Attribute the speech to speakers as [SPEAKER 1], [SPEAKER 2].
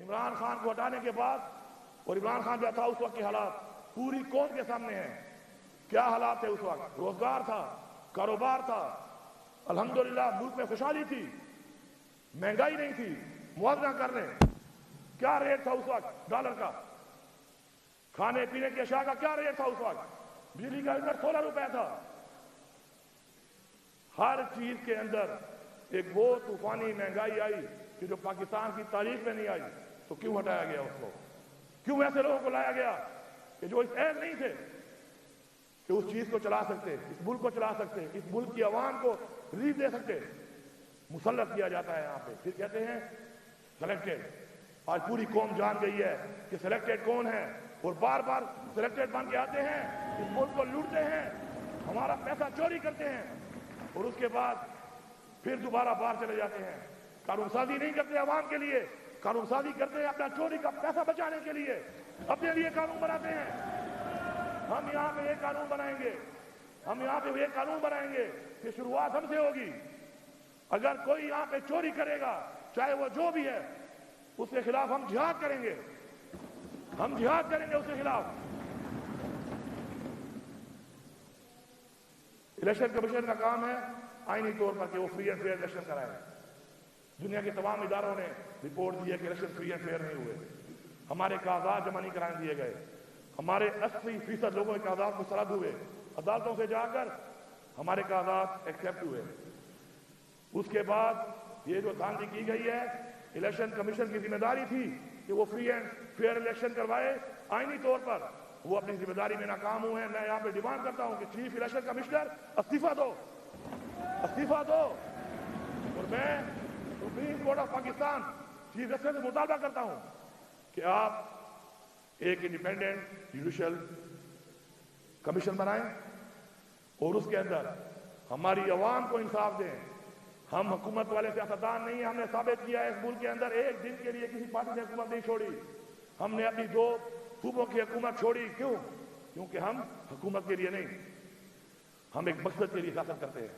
[SPEAKER 1] عمران خان کو ہٹانے کے بعد، اور عمران خان جو تھا اس وقت کے حالات پوری قوم کے سامنے ہیں. کیا حالات تھے اس وقت؟ روزگار تھا، کاروبار تھا، الحمدللہ ملک میں خوشحالی تھی، مہنگائی نہیں تھی. موازنہ کر لیں کیا ریٹ تھا اس وقت ڈالر کا، کھانے پینے کی اشیاء کا کیا ریٹ تھا اس وقت، بجلی کا یونٹ 16 روپے تھا. ہر چیز کے اندر ایک وہ طوفانی مہنگائی آئی کہ جو پاکستان کی تاریخ میں نہیں آئی. تو کیوں ہٹایا گیا اس کو؟ کیوں ایسے لوگوں کو لایا گیا کہ جو اس اہل نہیں تھے کہ اس چیز کو چلا سکتے، اس ملک کو چلا سکتے، اس ملک کی عوام کو ریلیف دے سکتے؟ مسلط کیا جاتا ہے یہاں پہ. پھر کہتے ہیں سلیکٹڈ. آج پوری قوم جان گئی ہے کہ سلیکٹڈ کون ہے، اور بار بار سلیکٹڈ بن کے آتے ہیں، اس ملک کو لوٹتے ہیں، ہمارا پیسہ چوری کرتے ہیں، اور اس کے بعد پھر دوبارہ باہر چلے جاتے ہیں. قانون سازی نہیں کرتے عوام کے لیے، قانون سازی کرتے ہیں اپنا چوری کا پیسہ بچانے کے لیے، اپنے لیے قانون بناتے ہیں. ہم یہاں پہ یہ قانون بنائیں گے، ہم یہاں پہ یہ قانون بنائیں گے کہ شروعات ہم سے ہوگی. اگر کوئی یہاں پہ چوری کرے گا، چاہے وہ جو بھی ہے، اس کے خلاف ہم جہاد کریں گے، ہم جہاد کریں گے اس کے خلاف. الیکشن کمیشن کا کام ہے آئینی طور پر کہ وہ فری اینڈ فیئر الیکشن کرائے. دنیا کے تمام اداروں نے رپورٹ دی ہے کہ الیکشن فری اینڈ فیئر نہیں ہوئے. ہمارے کاغذات جمع نہیں کرائے دیے گئے، ہمارے 80% لوگوں کے کاغذات مسترد ہوئے، عدالتوں سے جا کر ہمارے کاغذات ایکسیپٹ ہوئے. اس کے بعد یہ جو دھاندلی کی گئی ہے، الیکشن کمیشن کی ذمہ داری تھی کہ وہ فری اینڈ فیئر الیکشن کروائے آئینی طور پر، وہ اپنی ذمہ داری میں ناکام ہوئے ہیں. میں یہاں پہ ڈیمانڈ کرتا ہوں کہ چیف الیکشن کمشنر استعفیٰ دو، استعفیٰ دو. اور میں supreme court of Pakistan chief justice سے مطالبہ کرتا ہوں کہ آپ ایک انڈیپینڈنٹ جوڈیشل کمیشن بنائیں، اور اس کے اندر ہماری عوام کو انصاف دیں. ہم حکومت والے سیاستدان نہیں ہیں. ہم نے ثابت کیا ہے اس ملک کے اندر ایک دن کے لیے کسی پارٹی نے حکومت نہیں چھوڑی. ہم نے اپنی 2 صوبوں کی حکومت چھوڑی. کیوں؟ کیونکہ ہم حکومت کے لیے نہیں، ہم ایک مقصد کے لیے سیاست کرتے ہیں.